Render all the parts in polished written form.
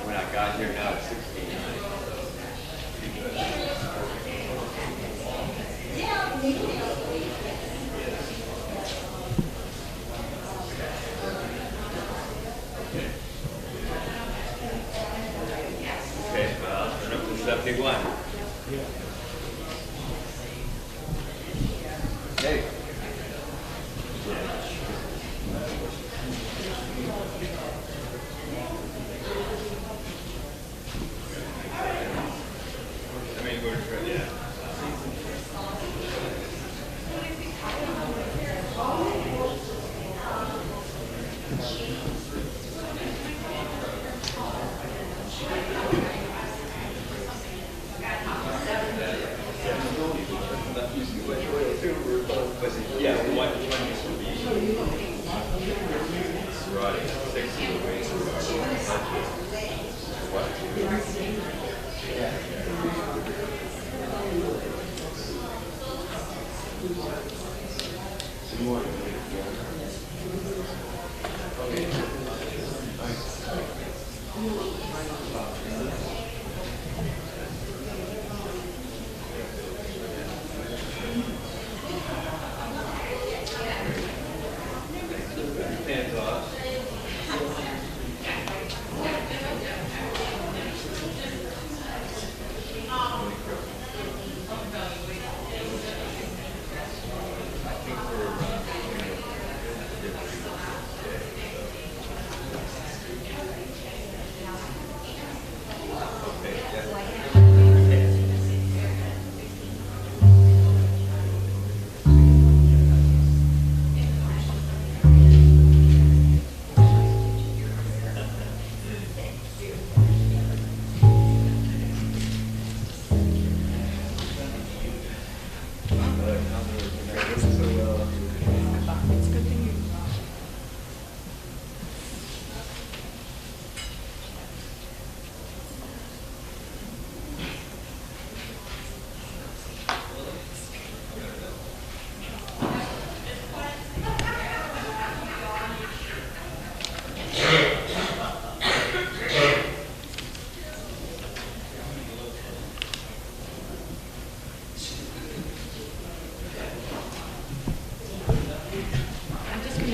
When I got here, now it's 69. Okay, well, turn up to 71. Hey. Yeah, one used to be right, 60 degrees. What? Some more. Hands off.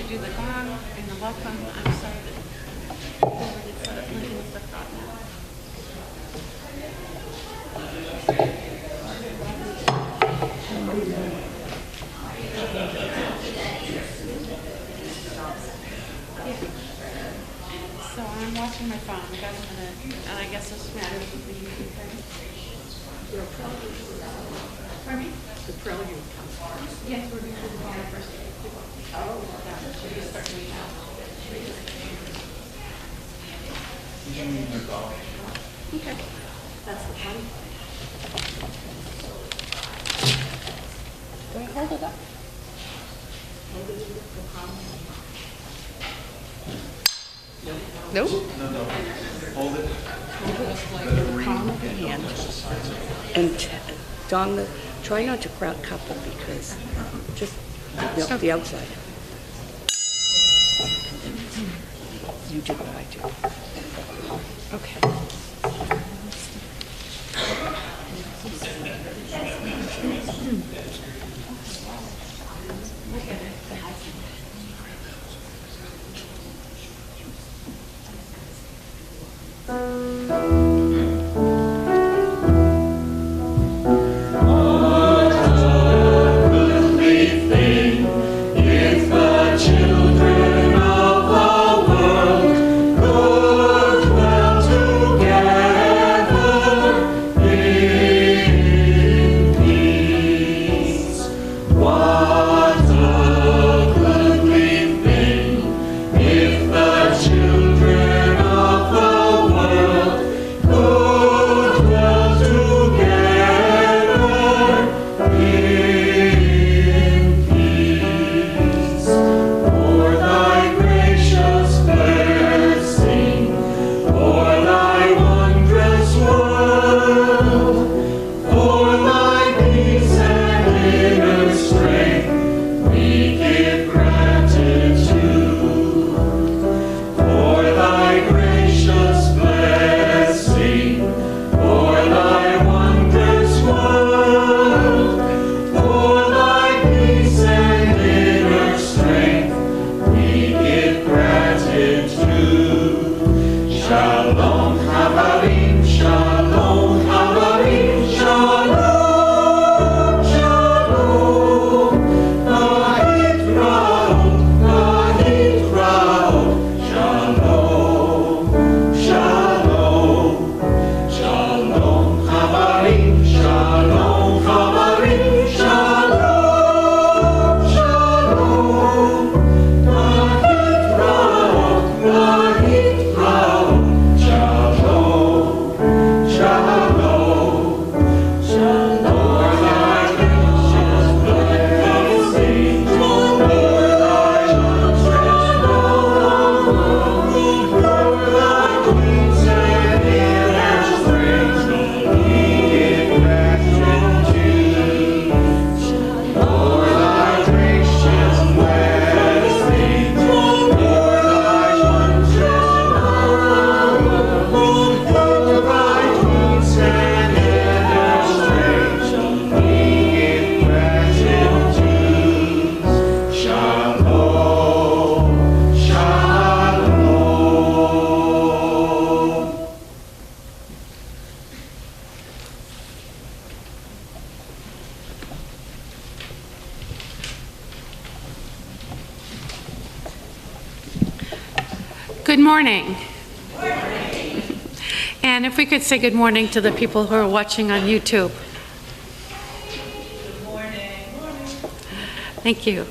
Do the gong and the welcome. I'm sorry that over the Lincoln stuff out now. Yeah. So I'm watching my phone. I got a minute, and I guess this matters with the YouTube thing. Pardon me? The prelude comes first. Yes, we're going to do the gong first. Oh, should we start doing now? Okay. That's the fun. Do I hold it up? Hold it in the palm. Nope. No. Hold it. Hold it like the palm of your hand. And Don, try not to cup it because just the outside. You do what I do. Okay. Look at it. Good morning. And if we could say good morning to the people who are watching on YouTube. Good morning. Thank you.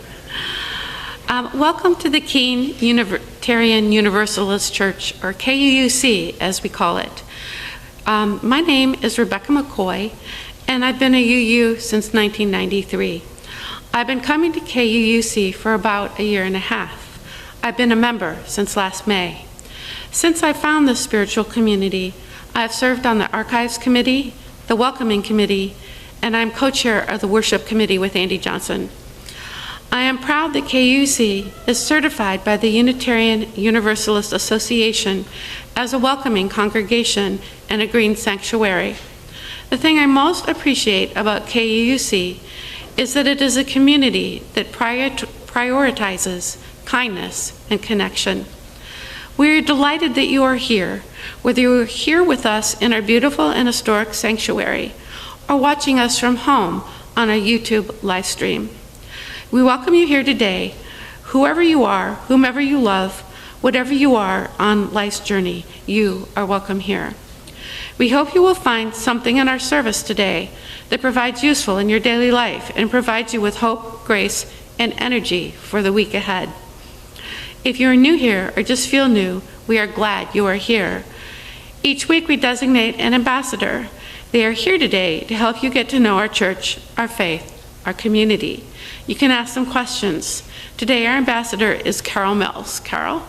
Welcome to the Keene Unitarian Universalist Church, or KUUC as we call it. My name is Rebecca McCoy, and I've been a UU since 1993. I've been coming to KUUC for about a year and a half. I've been a member since last May. Since I found this spiritual community, I've served on the Archives Committee, the Welcoming Committee, and I'm co-chair of the Worship Committee with Andy Johnson. I am proud that KUC is certified by the Unitarian Universalist Association as a welcoming congregation and a green sanctuary. The thing I most appreciate about KUC is that it is a community that prioritizes kindness and connection. We are delighted that you are here, whether you are here with us in our beautiful and historic sanctuary or watching us from home on a YouTube live stream. We welcome you here today, whoever you are, whomever you love, whatever you are on life's journey, you are welcome here. We hope you will find something in our service today that provides useful in your daily life and provides you with hope, grace, and energy for the week ahead. If you are new here or just feel new, we are glad you are here. Each week we designate an ambassador. They are here today to help you get to know our church, our faith, our community. You can ask them questions. Today our ambassador is Carol Mills. Carol?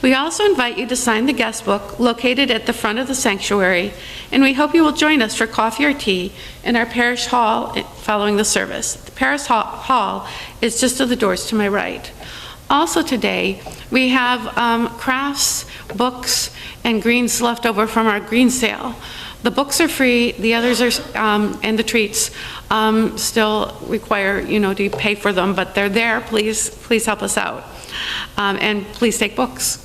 We also invite you to sign the guest book located at the front of the sanctuary, and we hope you will join us for coffee or tea in our parish hall following the service. The parish hall is just to the doors to my right. Also today, we have crafts, books, and greens left over from our green sale. The books are free, the others are, and the treats still require, to pay for them, but they're there. Please help us out. And please take books.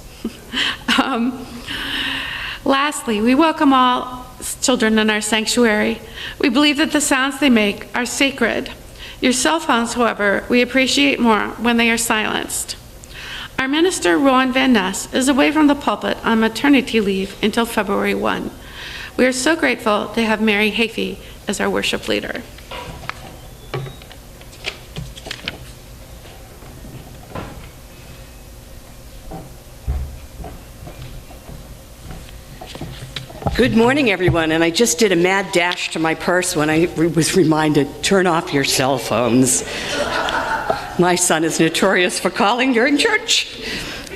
Lastly, we welcome all children in our sanctuary. We believe that the sounds they make are sacred. Your cell phones, however, we appreciate more when they are silenced. Our minister, Rowan Van Ness, is away from the pulpit on maternity leave until February 1. We are so grateful to have Mary Heafy as our worship leader. Good morning, everyone. And I just did a mad dash to my purse when I was reminded, turn off your cell phones. My son is notorious for calling during church.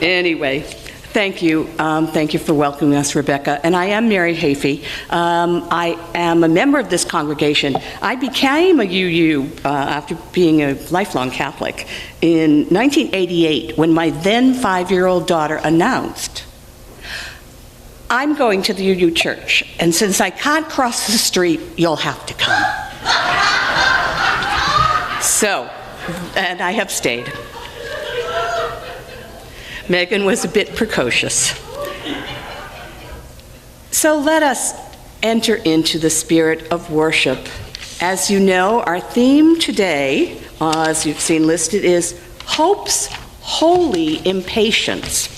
Anyway, thank you. Thank you for welcoming us, Rebecca. And I am Mary Heafy. I am a member of this congregation. I became a UU after being a lifelong Catholic in 1988 when my then 5-year-old daughter announced, I'm going to the UU church, and since I can't cross the street, you'll have to come. So, and I have stayed. Megan was a bit precocious. So let us enter into the spirit of worship. As you know, our theme today, as you've seen listed, is Hope's Holy Impatience.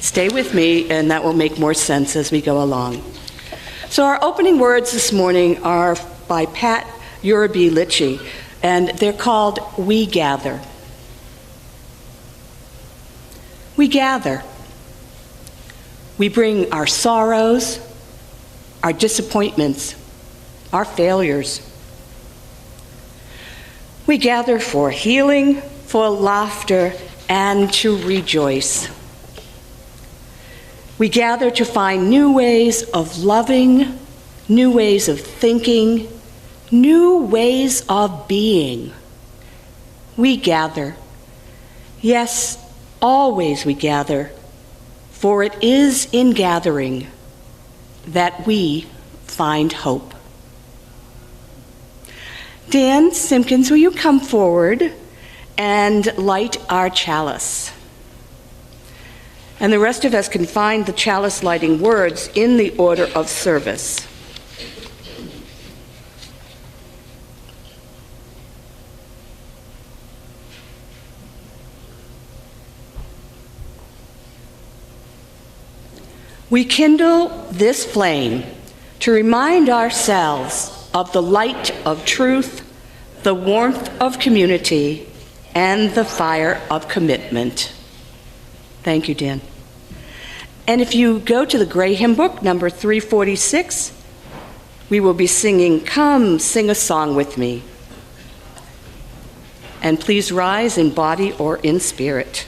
Stay with me, and that will make more sense as we go along. So our opening words this morning are by Pat Uraby-Litchi, and they're called We Gather. We gather. We bring our sorrows, our disappointments, our failures. We gather for healing, for laughter, and to rejoice. We gather to find new ways of loving, new ways of thinking, new ways of being. We gather. Yes, always we gather, for it is in gathering that we find hope. Dan Simpkins, will you come forward and light our chalice? And the rest of us can find the chalice lighting words in the order of service. We kindle this flame to remind ourselves of the light of truth, the warmth of community, and the fire of commitment. Thank you, Dan. And if you go to the Gray Hymn Book, number 346, we will be singing, "Come, Sing a Song with Me." And please rise in body or in spirit.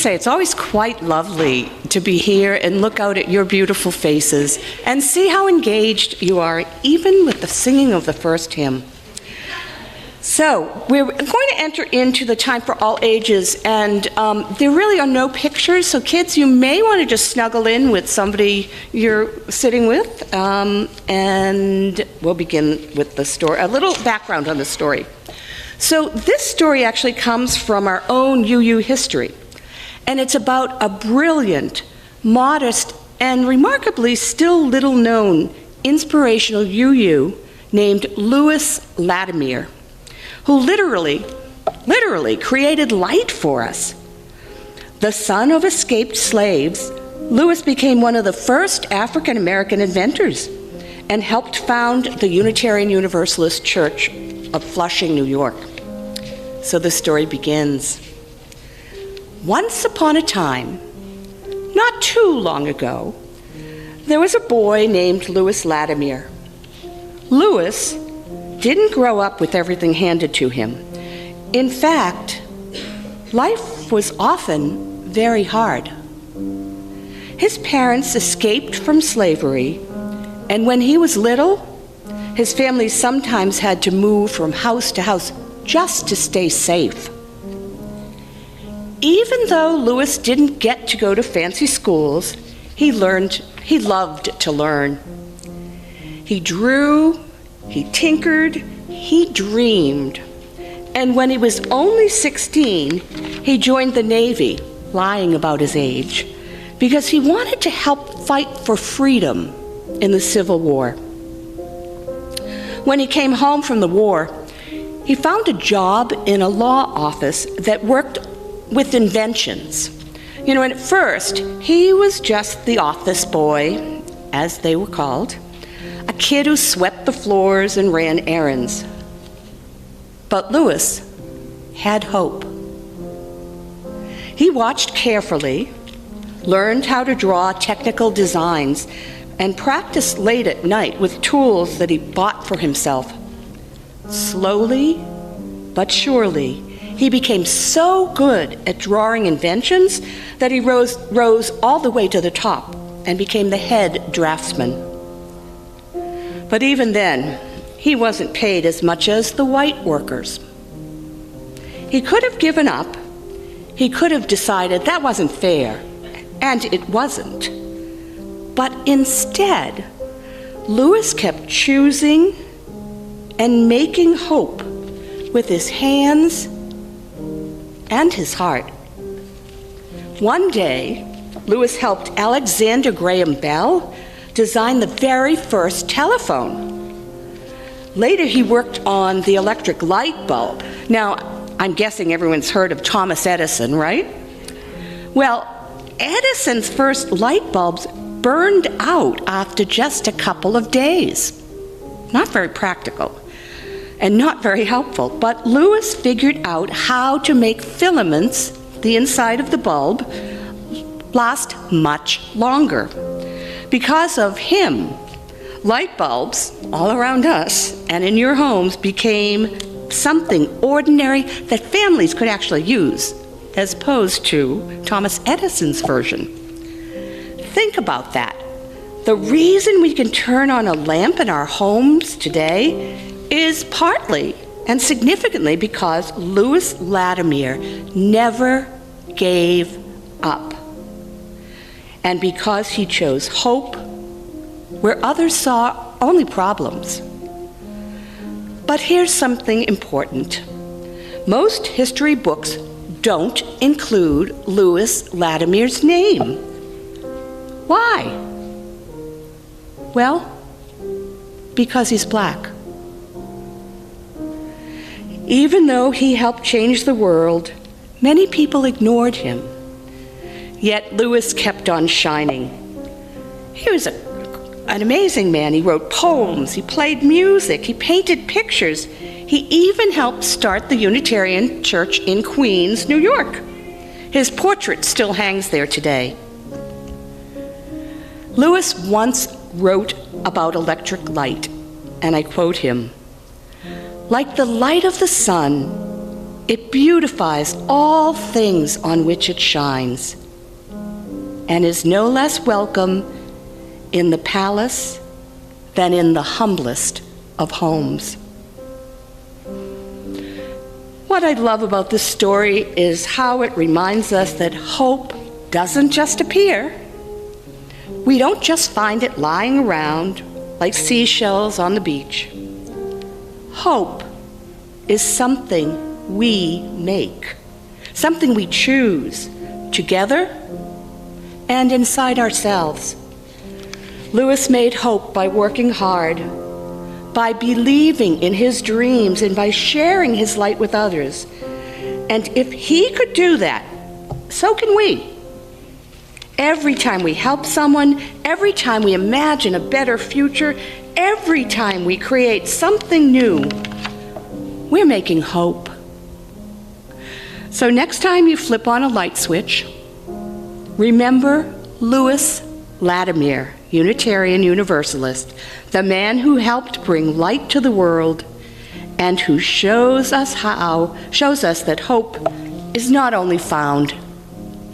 It's always quite lovely to be here and look out at your beautiful faces and see how engaged you are, even with the singing of the first hymn. So we're going to enter into the time for all ages, and there really are no pictures, so kids, you may want to just snuggle in with somebody you're sitting with, and we'll begin with the story, a little background on the story. So this story actually comes from our own UU history. And it's about a brilliant, modest, and remarkably still little-known inspirational UU named Louis Latimer, who literally created light for us. The son of escaped slaves, Louis became one of the first African-American inventors and helped found the Unitarian Universalist Church of Flushing, New York. So the story begins. Once upon a time, not too long ago, there was a boy named Louis Latimer. Louis didn't grow up with everything handed to him. In fact, life was often very hard. His parents escaped from slavery, and when he was little, his family sometimes had to move from house to house just to stay safe. Even though Louis didn't get to go to fancy schools, he loved to learn. He drew, he tinkered, he dreamed. And when he was only 16, he joined the Navy, lying about his age, because he wanted to help fight for freedom in the Civil War. When he came home from the war, he found a job in a law office that worked with inventions. And at first, he was just the office boy, as they were called, a kid who swept the floors and ran errands. But Louis had hope. He watched carefully, learned how to draw technical designs, and practiced late at night with tools that he bought for himself. Slowly but surely, he became so good at drawing inventions that he rose all the way to the top and became the head draftsman. But even then, he wasn't paid as much as the white workers. He could have given up. He could have decided that wasn't fair, and it wasn't. But instead, Louis kept choosing and making hope with his hands and his heart. One day, Louis helped Alexander Graham Bell design the very first telephone. Later, he worked on the electric light bulb. Now, I'm guessing everyone's heard of Thomas Edison, right? Well, Edison's first light bulbs burned out after just a couple of days. Not very practical and not very helpful, but Louis figured out how to make filaments, the inside of the bulb, last much longer. Because of him, light bulbs all around us and in your homes became something ordinary that families could actually use, as opposed to Thomas Edison's version. Think about that. The reason we can turn on a lamp in our homes today is partly and significantly because Louis Latimer never gave up, and because he chose hope where others saw only problems. But here's something important. Most history books don't include Louis Latimer's name. Why? Well, because he's black. Even though he helped change the world, many people ignored him. Yet Louis kept on shining. He was an amazing man. He wrote poems, he played music, he painted pictures. He even helped start the Unitarian Church in Queens, New York. His portrait still hangs there today. Louis once wrote about electric light, and I quote him, "Like the light of the sun, it beautifies all things on which it shines, and is no less welcome in the palace than in the humblest of homes." What I love about this story is how it reminds us that hope doesn't just appear. We don't just find it lying around like seashells on the beach. Hope is something we make, something we choose together and inside ourselves. Louis made hope by working hard, by believing in his dreams, and by sharing his light with others. And if he could do that, so can we. Every time we help someone, every time we imagine a better future, every time we create something new, we're making hope. So next time you flip on a light switch, remember Louis Latimer, Unitarian Universalist, the man who helped bring light to the world and who shows us that hope is not only found,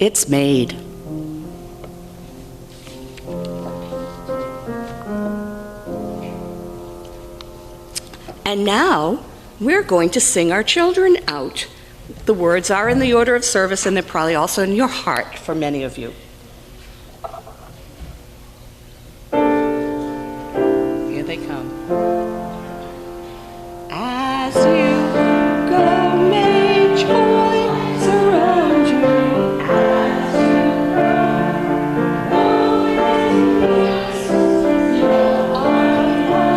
it's made. And now we're going to sing our children out. The words are in the order of service, and they're probably also in your heart for many of you. Here they they come. As you go, may joy surround you. As you go, with peace, your arms with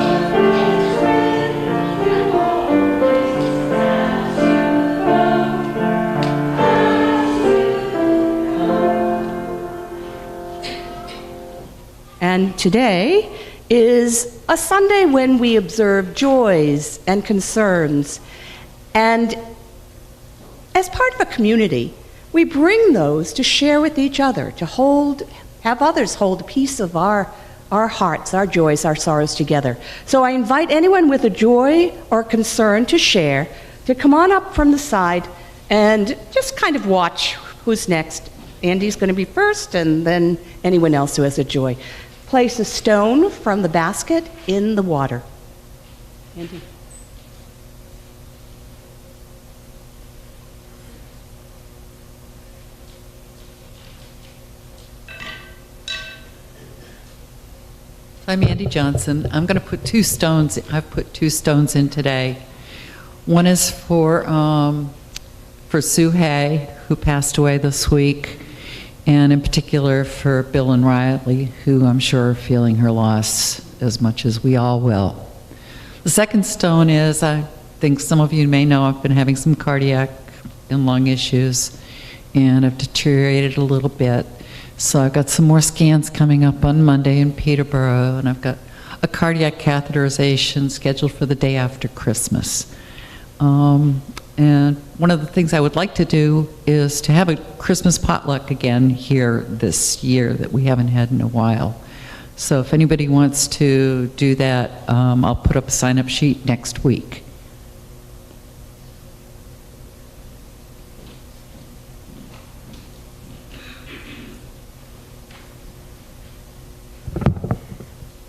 you always. As you go. And today is a Sunday when we observe joys and concerns. And as part of a community, we bring those to share with each other, to have others hold a piece of our hearts, our joys, our sorrows together. So I invite anyone with a joy or concern to share, to come on up from the side and just kind of watch who's next. Andy's going to be first, and then anyone else who has a joy. Place a stone from the basket in the water. Andy. I'm Andy Johnson. I'm going to put two stones. I've put two stones in today. One is for Sue Hay, who passed away this week, and in particular for Bill and Riley, who I'm sure are feeling her loss as much as we all will. The second stone is, I think some of you may know, I've been having some cardiac and lung issues, and I've deteriorated a little bit. So I've got some more scans coming up on Monday in Peterborough, and I've got a cardiac catheterization scheduled for the day after Christmas. And one of the things I would like to do is to have a Christmas potluck again here this year that we haven't had in a while. So if anybody wants to do that, I'll put up a sign-up sheet next week.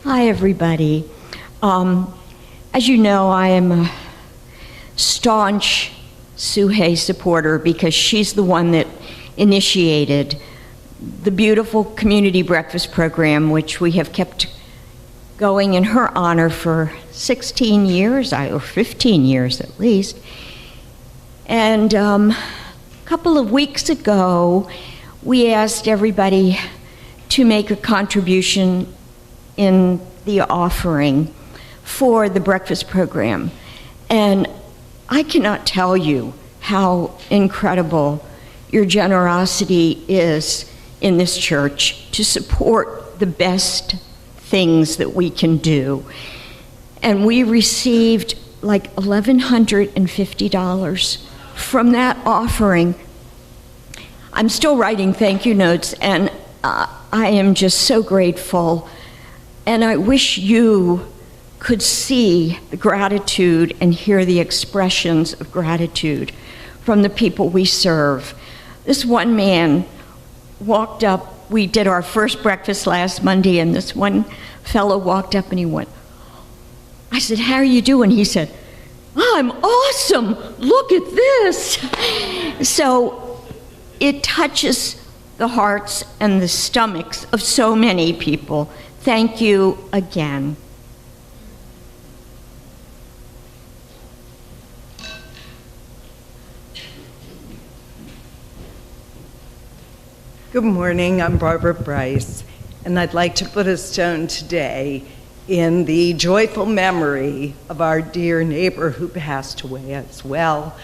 Hi, everybody. As you know, I am a staunch Sue Hay supporter because she's the one that initiated the beautiful community breakfast program, which we have kept going in her honor for 16 years, or 15 years at least. And a couple of weeks ago, we asked everybody to make a contribution in the offering for the breakfast program. And I cannot tell you how incredible your generosity is in this church to support the best things that we can do. And we received like $1,150 from that offering. I'm still writing thank you notes, and I am just so grateful. And I wish you could see the gratitude and hear the expressions of gratitude from the people we serve. This one man walked up, we did our first breakfast last Monday, and this one fellow walked up and he went, I said, how are you doing? He said, I'm awesome, look at this. So it touches the hearts and the stomachs of so many people. Thank you again. Good morning, I'm Barbara Bryce, and I'd like to put a stone today in the joyful memory of our dear neighbor who passed away as well,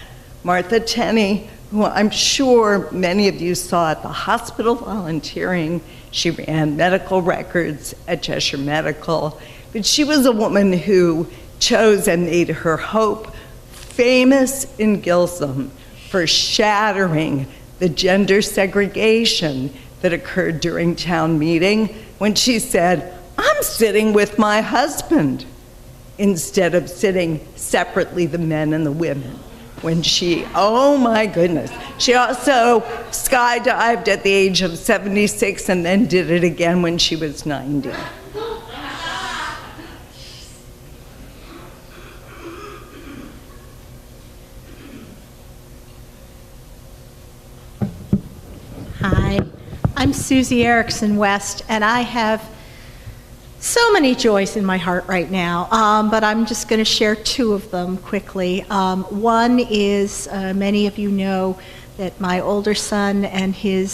Martha Tenney, who I'm sure many of you saw at the hospital volunteering. She ran medical records at Cheshire Medical, but she was a woman who chose and made her hope famous in Gilsum for shattering the gender segregation that occurred during town meeting when she said, I'm sitting with my husband, instead of sitting separately, the men and the women. When she, oh my goodness. She also skydived at the age of 76 and then did it again when she was 90. Hi, I'm Susie Erickson West, and I have So many joys in my heart right now, but I'm just going to share two of them quickly. One is, many of you know that my older son and his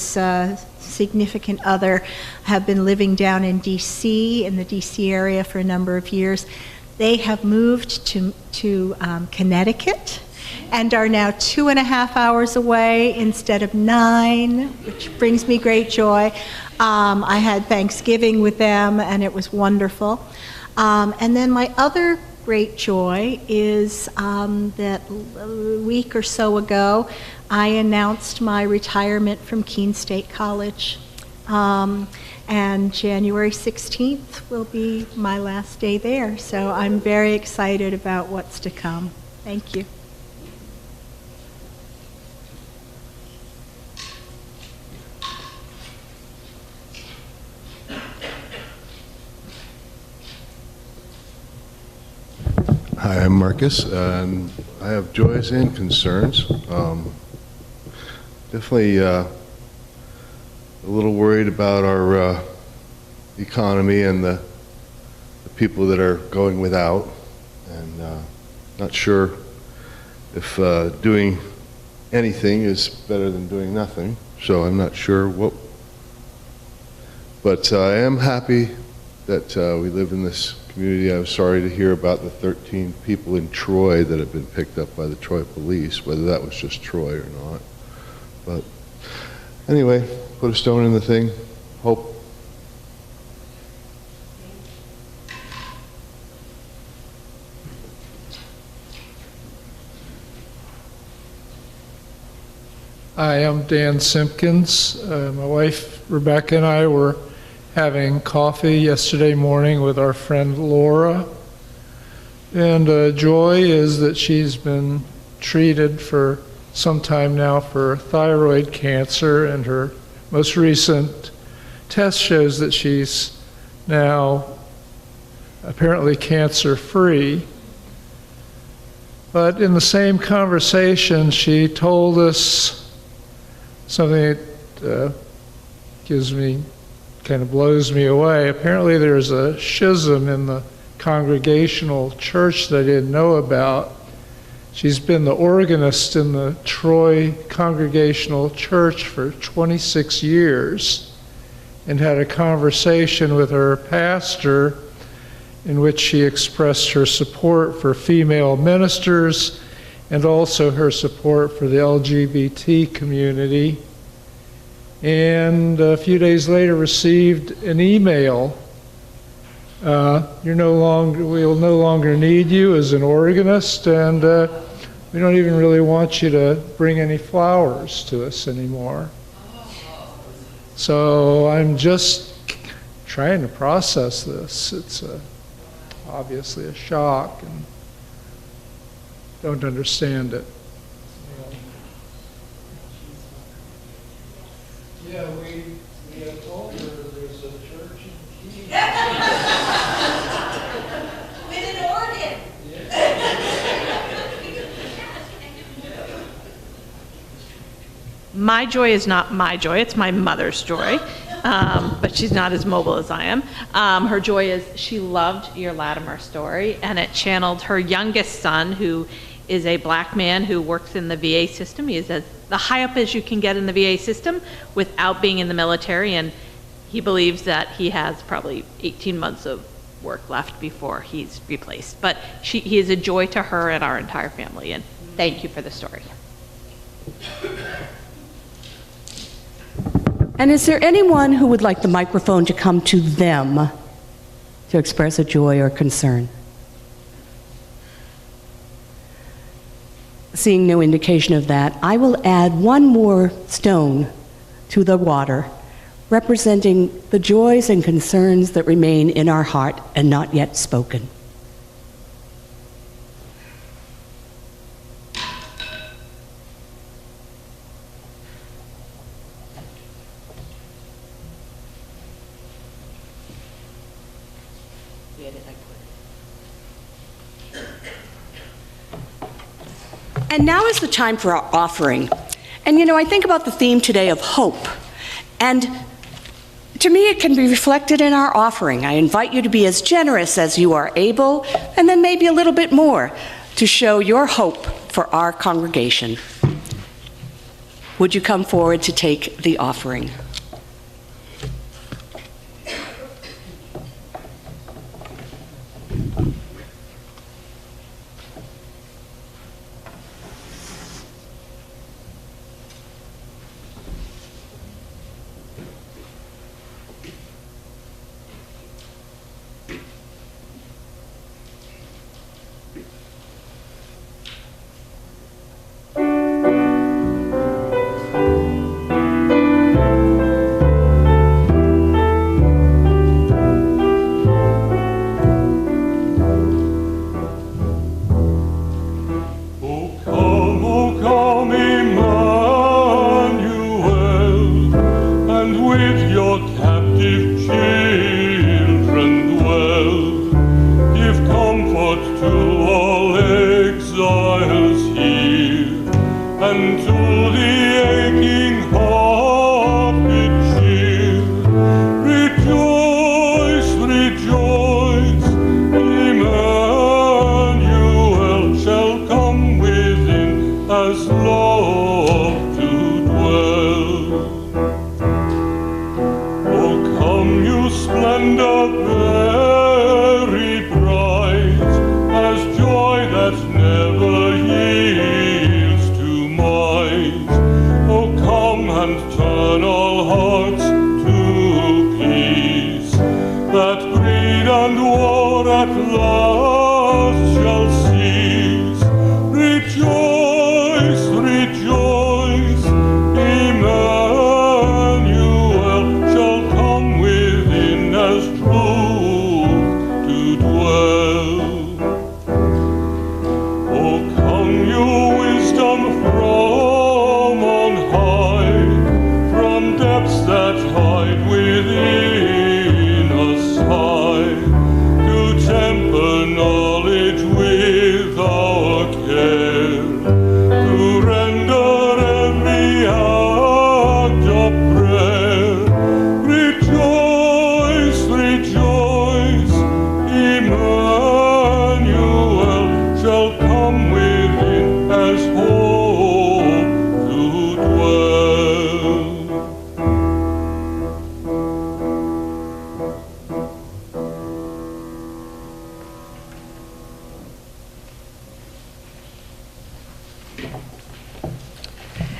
significant other have been living down in D.C., in the D.C. area for a number of years. They have moved to Connecticut and are now 2.5 hours away instead of 9, which brings me great joy. I had Thanksgiving with them, and it was wonderful. And then my other great joy is that a week or so ago, I announced my retirement from Keene State College. And January 16th will be my last day there. So I'm very excited about what's to come. Thank you. Hi, I'm Marcus, and I have joys and concerns. Definitely a little worried about our economy and the people that are going without, and not sure if doing anything is better than doing nothing, so I'm not sure what. But I am happy that we live in this community. I was sorry to hear about the 13 people in Troy that have been picked up by the Troy police, whether that was just Troy or not. But anyway, put a stone in the thing, hope. Hi, I'm Dan Simpkins. My wife Rebecca and I were having coffee yesterday morning with our friend Laura. And joy is that she's been treated for some time now for thyroid cancer, and her most recent test shows that she's now apparently cancer-free. But in the same conversation, she told us something that kind of blows me away. Apparently there's a schism in the Congregational Church that I didn't know about. She's been the organist in the Troy Congregational Church for 26 years and had a conversation with her pastor in which she expressed her support for female ministers and also her support for the LGBT community. And a few days later received an email. We'll no longer need you as an organist, and we don't even really want you to bring any flowers to us anymore. So I'm just trying to process this. It's obviously a shock, and don't understand it. Yeah, we had told her there's a church in Keene. With an organ. My joy is not my joy, it's my mother's joy, but she's not as mobile as I am. Her joy is she loved your Latimer story, and it channeled her youngest son, who is a black man who works in the VA system. He is as high up as you can get in the VA system without being in the military, and he believes that he has probably 18 months of work left before he's replaced. But he is a joy to her and our entire family, and thank you for the story. And is there anyone who would like the microphone to come to them to express a joy or concern? Seeing no indication of that, I will add one more stone to the water, representing the joys and concerns that remain in our heart and not yet spoken. And now is the time for our offering. And I think about the theme today of hope. And To me, it can be reflected in our offering. I invite you to be as generous as you are able, and then maybe a little bit more, to show your hope for our congregation. Would you come forward to take the offering?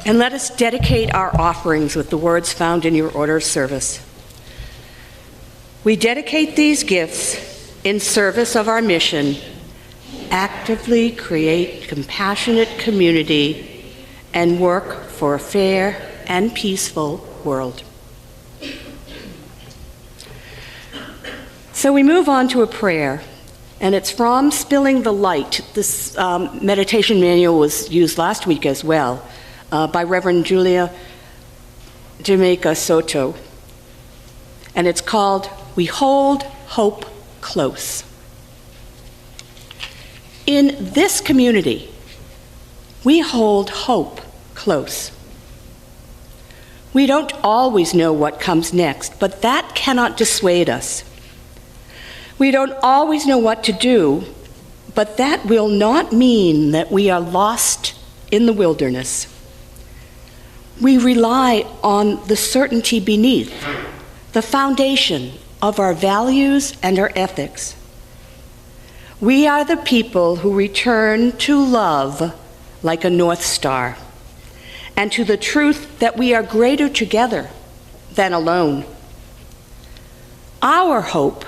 And let us dedicate our offerings with the words found in your order of service. We dedicate these gifts in service of our mission: actively create compassionate community and work for a fair and peaceful world. So we move on to a prayer, and it's from Spilling the Light. This meditation manual was used last week as well, by Reverend Julia Jamaica Soto. And it's called, We Hold Hope Close. In this community, we hold hope close. We don't always know what comes next, but that cannot dissuade us. We don't always know what to do, but that will not mean that we are lost in the wilderness. We rely on the certainty beneath, the foundation of our values and our ethics. We are the people who return to love like a North Star, and to the truth that we are greater together than alone. Our hope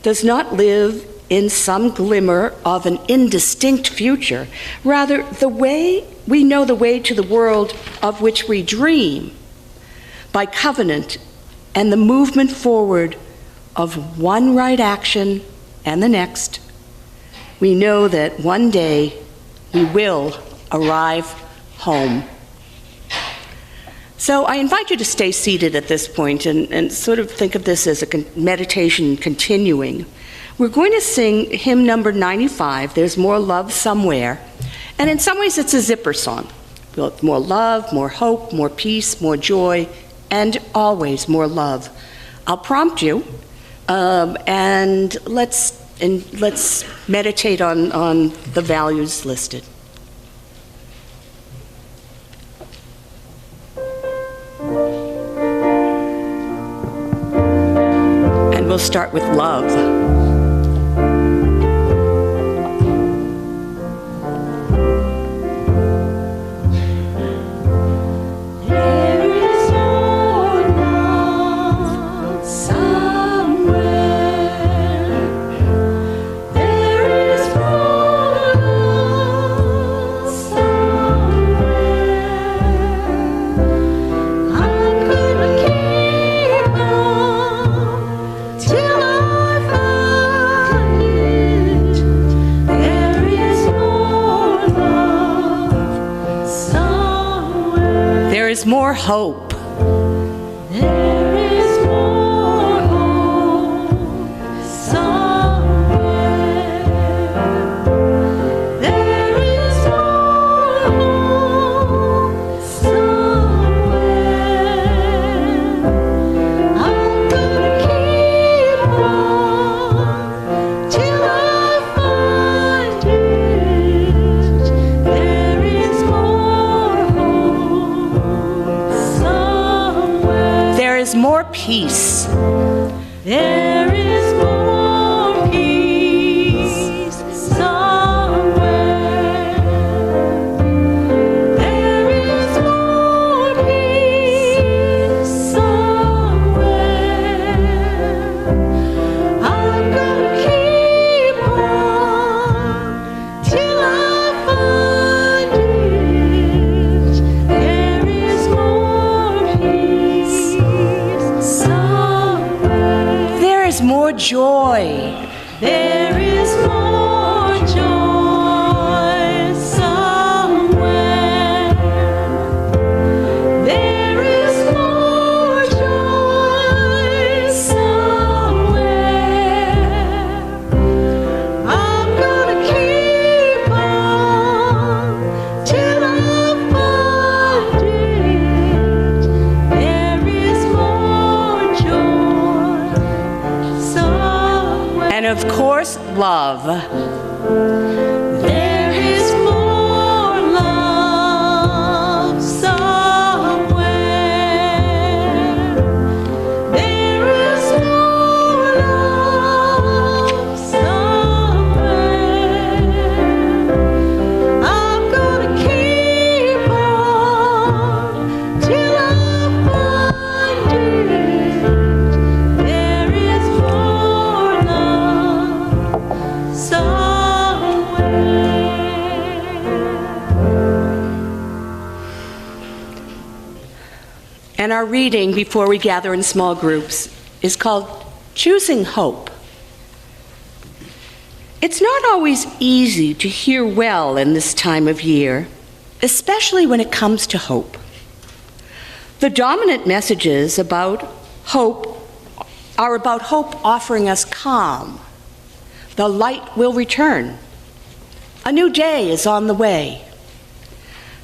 does not live in some glimmer of an indistinct future. Rather, we know the way to the world of which we dream by covenant and the movement forward of one right action and the next. We know that one day we will arrive home. So I invite you to stay seated at this point and sort of think of this as a meditation continuing. We're going to sing hymn number 95, There's More Love Somewhere. And in some ways it's a zipper song. More love, more hope, more peace, more joy, and always more love. I'll prompt you, and let's meditate on the values listed. And we'll start with love. More hope. There is more hope somewhere. There is more hope somewhere. I'm gonna keep on till I find it. There is more hope. There is more peace. There is more peace somewhere. There is more peace somewhere. I'm gonna keep on till I find it. There is more peace somewhere. There is more joy. There is more joy somewhere. There is more joy somewhere. I'm gonna keep on till I find it. There is more joy somewhere. And of course, love. There is more love somewhere. There is more love somewhere. I'm gonna keep on till I find it. There is more love somewhere. And our reading before we gather in small groups is called Choosing Hope. It's not always easy to hear well in this time of year, especially when it comes to hope. The dominant messages about hope are about hope offering us calm. The light will return. A new day is on the way.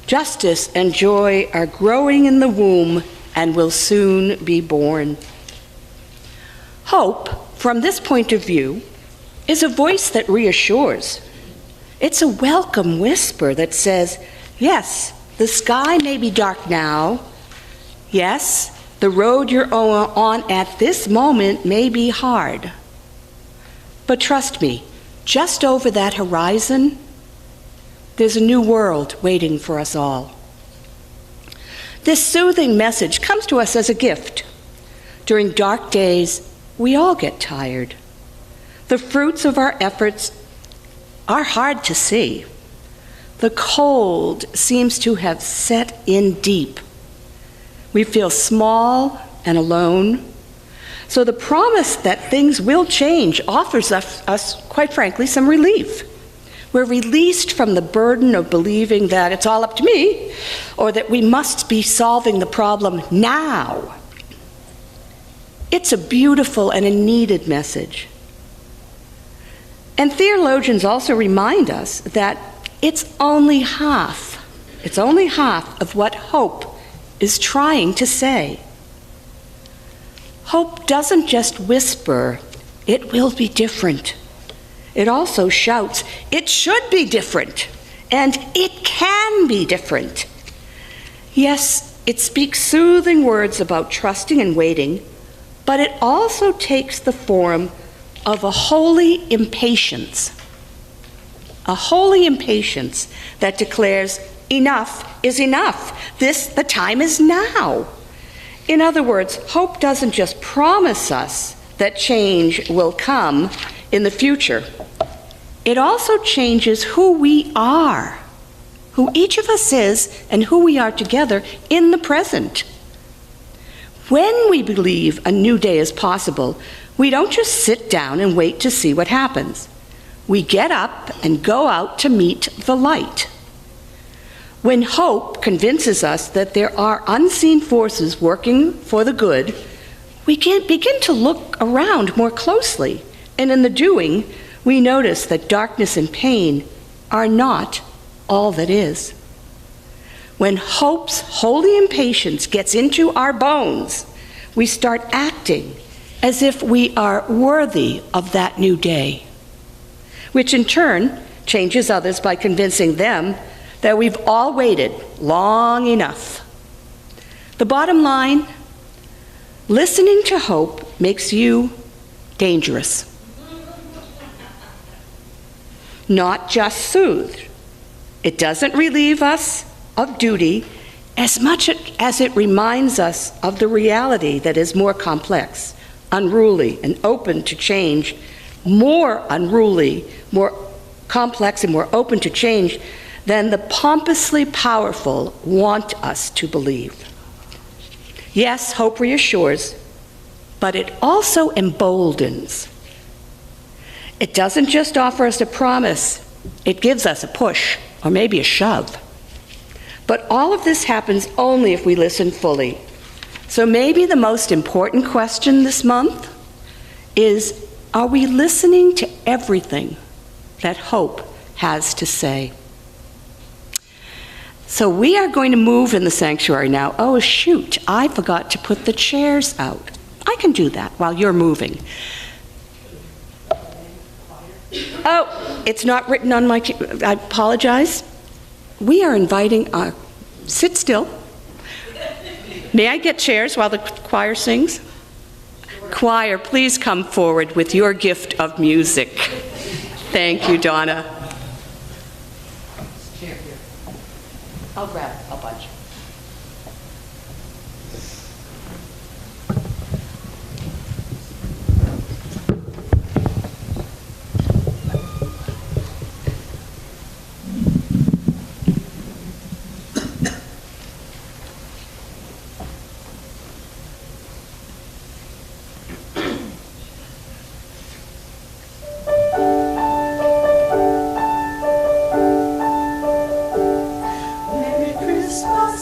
Justice and joy are growing in the womb and will soon be born. Hope, from this point of view, is a voice that reassures. It's a welcome whisper that says, yes, the sky may be dark now. Yes, the road you're on at this moment may be hard. But trust me, just over that horizon, there's a new world waiting for us all. This soothing message comes to us as a gift. During dark days, we all get tired. The fruits of our efforts are hard to see. The cold seems to have set in deep. We feel small and alone. So the promise that things will change offers us, quite frankly, some relief. We're released from the burden of believing that it's all up to me, or that we must be solving the problem now. It's a beautiful and a needed message. And theologians also remind us that it's only half of what hope is trying to say. Hope doesn't just whisper, "It will be different." It also shouts, "It should be different," and "It can be different." Yes, it speaks soothing words about trusting and waiting, but it also takes the form of a holy impatience. A holy impatience that declares, enough is enough. The time is now. In other words, hope doesn't just promise us that change will come in the future. It also changes who we are, who each of us is, and who we are together in the present. When we believe a new day is possible, we don't just sit down and wait to see what happens. We get up and go out to meet the light. When hope convinces us that there are unseen forces working for the good, we can begin to look around more closely, and in the doing, we notice that darkness and pain are not all that is. When hope's holy impatience gets into our bones, we start acting as if we are worthy of that new day, which in turn changes others by convincing them that we've all waited long enough. The bottom line, listening to hope makes you dangerous. Not just soothed. It doesn't relieve us of duty as much as it reminds us of the reality that is more complex, unruly, and open to change, more unruly, more complex, and more open to change than the pompously powerful want us to believe. Yes, hope reassures, but it also emboldens. It doesn't just offer us a promise, it gives us a push, or maybe a shove. But all of this happens only if we listen fully. So maybe the most important question this month is, are we listening to everything that hope has to say? So we are going to move in the sanctuary now. Oh, shoot, I forgot to put the chairs out. I can do that while you're moving. Oh, it's not written on my, I apologize. We are inviting, sit still. May I get chairs while the choir sings? Choir, please come forward with your gift of music. Thank you, Donna. I'll grab a bunch. Merry Christmas.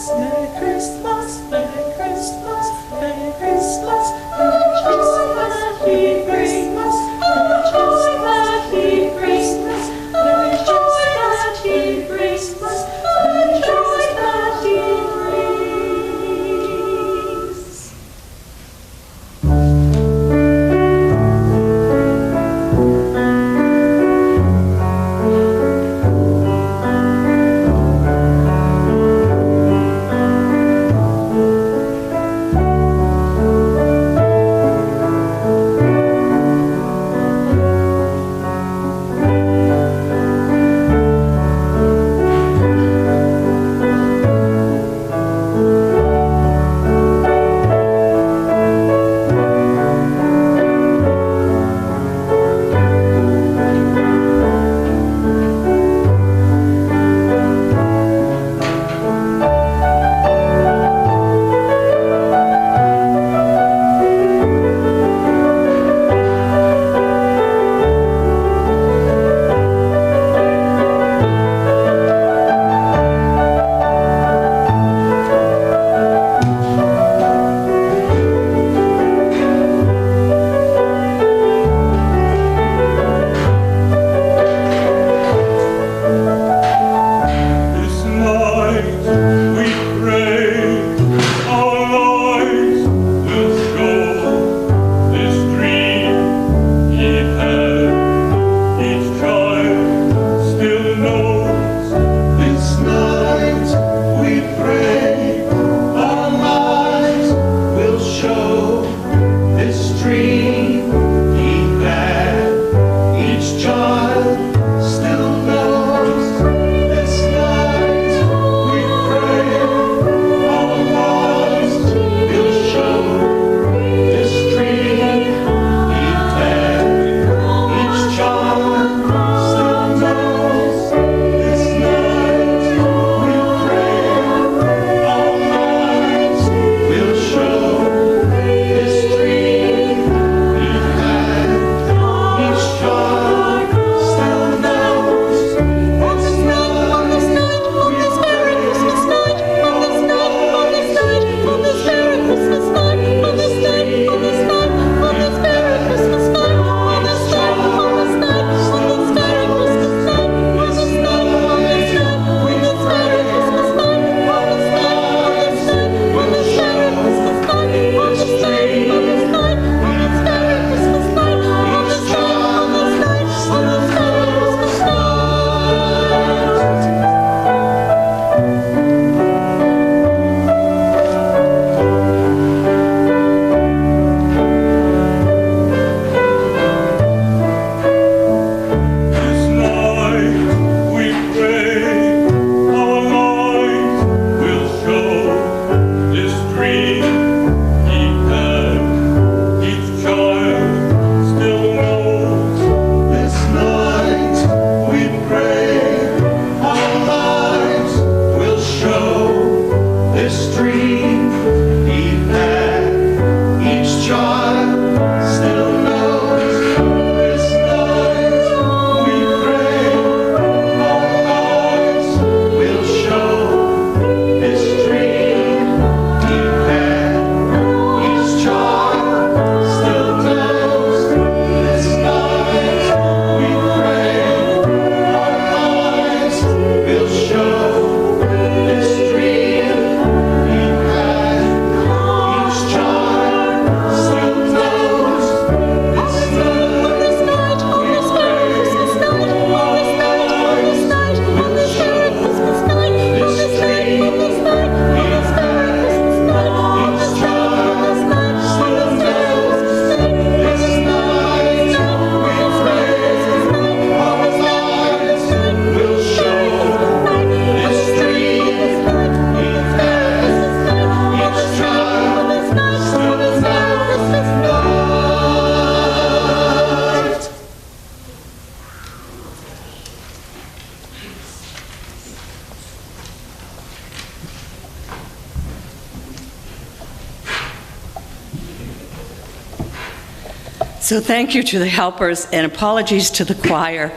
So thank you to the helpers, and apologies to the choir.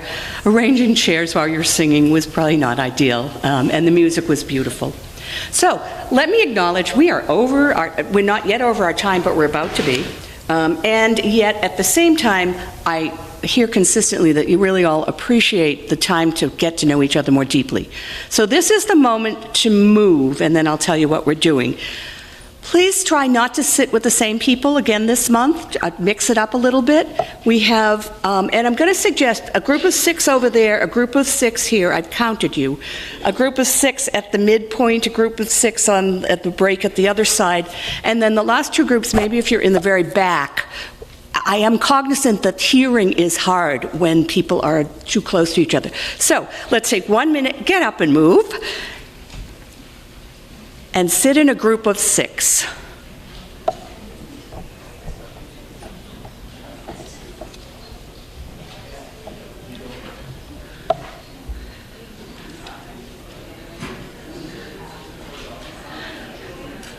Arranging chairs while you're singing was probably not ideal, and the music was beautiful. So let me acknowledge we're not yet over our time, but we're about to be. And yet, at the same time, I hear consistently that you really all appreciate the time to get to know each other more deeply. So this is the moment to move, and then I'll tell you what we're doing. Please try not to sit with the same people again this month. Mix it up a little bit. We have, and I'm going to suggest a group of 6 over there, a group of 6 here. I've counted you. A group of 6 at the midpoint, a group of 6 at the break at the other side, and then the last 2 groups, maybe if you're in the very back. I am cognizant that hearing is hard when people are too close to each other. So let's take 1 minute, get up and move, and sit in a group of 6.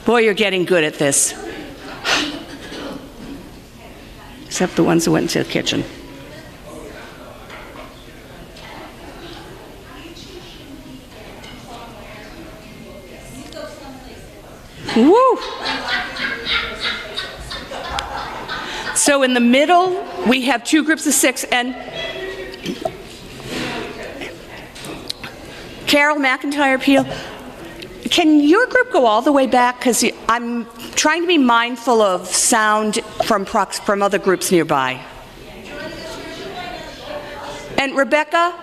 Boy, you're getting good at this. Except the ones who went into the kitchen. Woo! So in the middle, we have 2 groups of 6, and Carol McIntyre Peel, can your group go all the way back? Because I'm trying to be mindful of sound from other groups nearby. And Rebecca,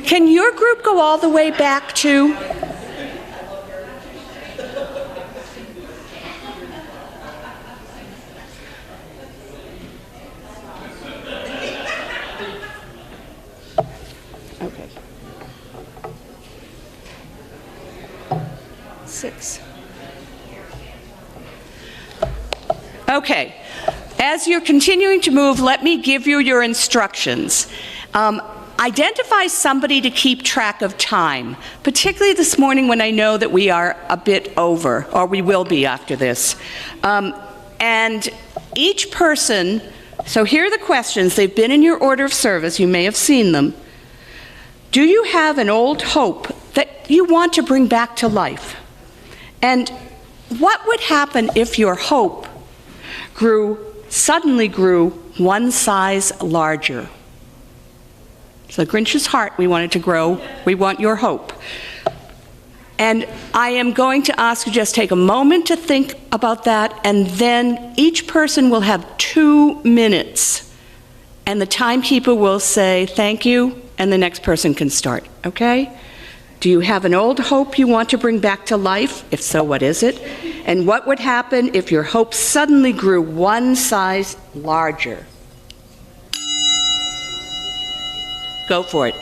can your group go all the way back too? Okay. 6. Okay. As you're continuing to move, let me give you your instructions. Identify somebody to keep track of time, particularly this morning when I know that we are a bit over, or we will be after this. And each person, so here are the questions. They've been in your order of service. You may have seen them. Do you have an old hope that you want to bring back to life? And what would happen if your hope suddenly grew 1 size larger? So Grinch's heart, we want it to grow. We want your hope. And I am going to ask you just take a moment to think about that, and then each person will have 2 minutes. And the timekeeper will say, thank you, and the next person can start, okay? Do you have an old hope you want to bring back to life? If so, what is it? And what would happen if your hope suddenly grew 1 size larger? Go for it.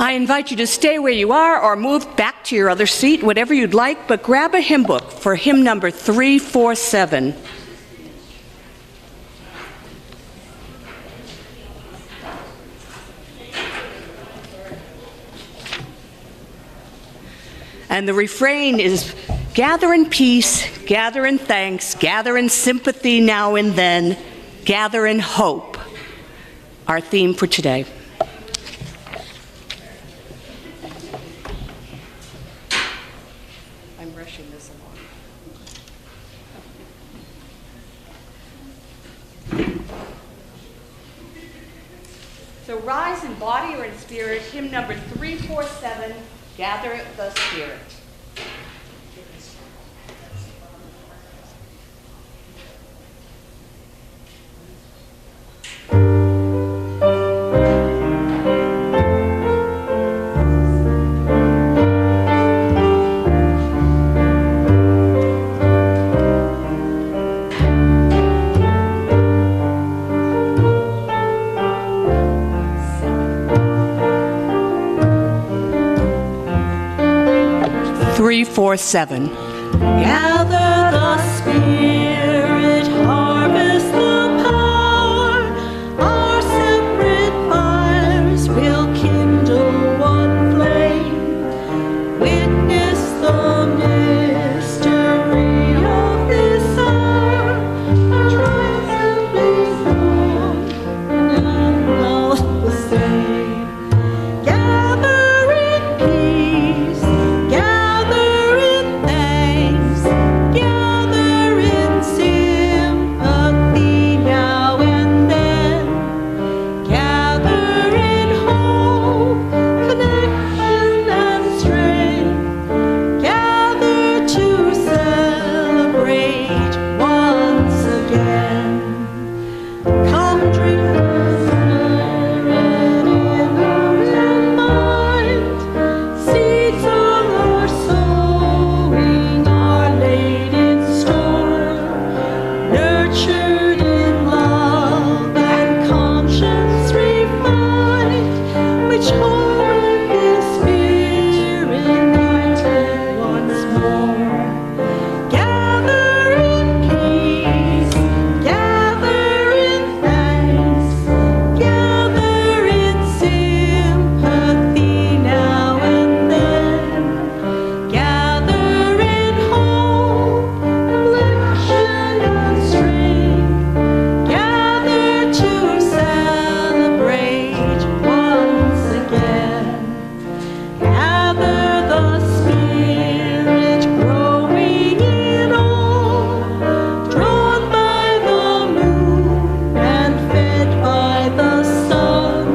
I invite you to stay where you are or move back to your other seat, whatever you'd like, but grab a hymn book for hymn number 347. And the refrain is, gather in peace, gather in thanks, gather in sympathy now and then, gather in hope. Our theme for today. I'm rushing this along. So rise in body or in spirit, hymn number 347, Gather the Spirit. Three, 4, 7. Gather the Spirit, harvest the power. Our separate fires will kindle one flame. Witness the mystery of this hour. Our triumphs will be born, and all the same. Gather in peace. Gather in thanks, gather in sympathy now and then, gather in hope, connection and strength, gather to celebrate once again. Come drink the Spirit in heart and mind, seeds of our sowing are laid in store, nurtured in love and conscience refined, which hope is ignited once more. Gather in peace, gather in thanks, gather in sympathy now and then, gather in hope, affliction and strength, gather to celebrate once again. Gather the Spirit growing in all, drawn by the moon and fed by the sun,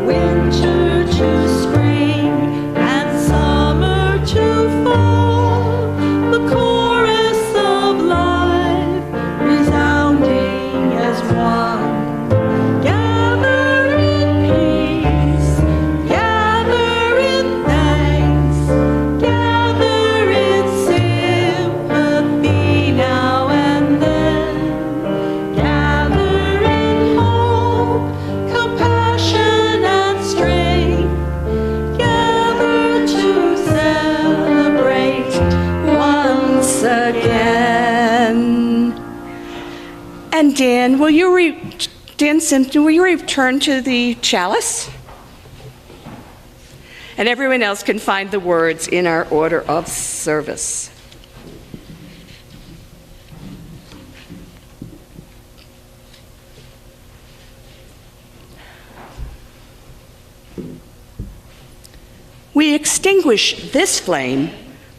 winter to spring and summer to fall, the chorus of life resounding as one. Gather in peace, gather in thanks, gather in sympathy now and then, gather in hope, compassion and strength, gather to celebrate once again. And Dan, Dan Simpson, will you return to the chalice? And everyone else can find the words in our order of service. We extinguish this flame,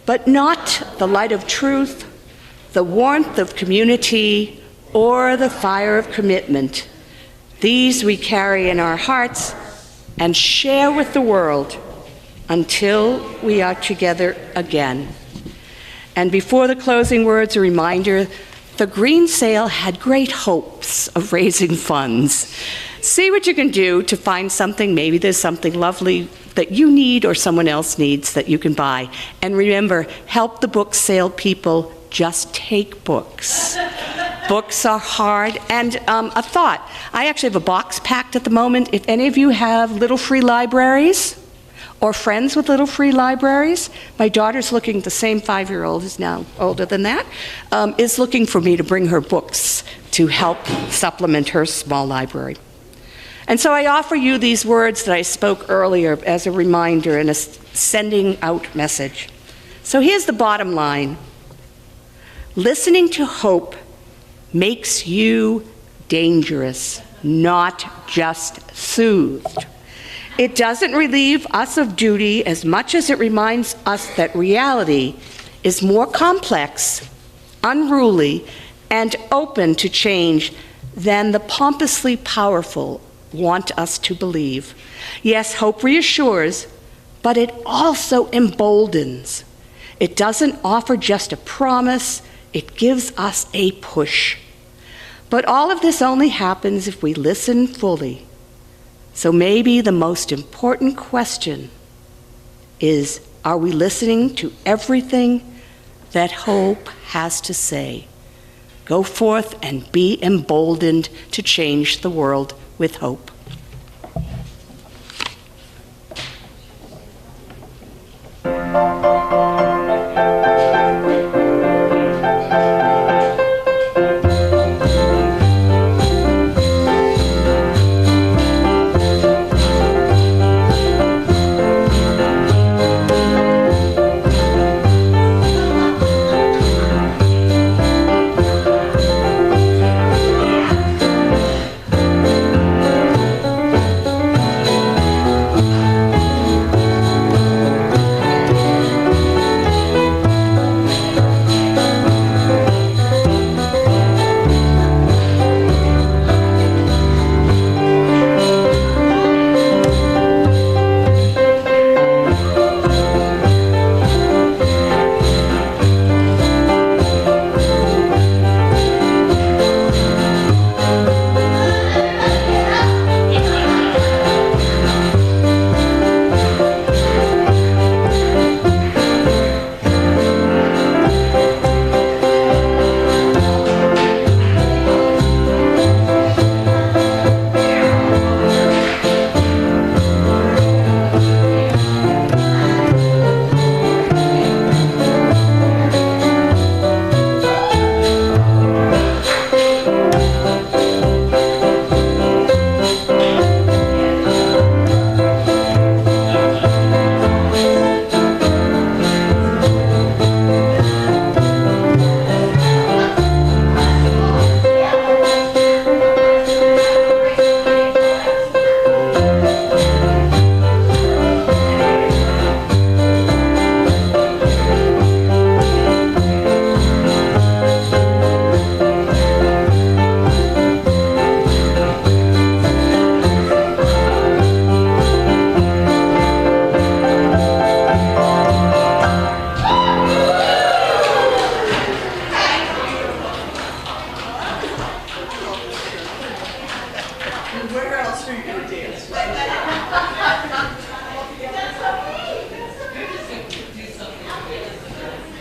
but not the light of truth, the warmth of community, or the fire of commitment. These we carry in our hearts and share with the world until we are together again. And before the closing words, a reminder, the Green Sale had great hopes of raising funds. See what you can do to find something. Maybe there's something lovely that you need or someone else needs that you can buy. And remember, help the book sale people. Just take books. Books are hard. And a thought, I actually have a box packed at the moment. If any of you have little free libraries, or friends with little free libraries. My daughter's looking, the same 5-year-old who's now older than that, is looking for me to bring her books to help supplement her small library. And so I offer you these words that I spoke earlier as a reminder and a sending out message. So here's the bottom line. Listening to hope makes you dangerous, not just soothed. It doesn't relieve us of duty as much as it reminds us that reality is more complex, unruly, and open to change than the pompously powerful want us to believe. Yes, hope reassures, but it also emboldens. It doesn't offer just a promise, it gives us a push. But all of this only happens if we listen fully. So maybe the most important question is, are we listening to everything that hope has to say? Go forth and be emboldened to change the world with hope. Where else are you going to dance?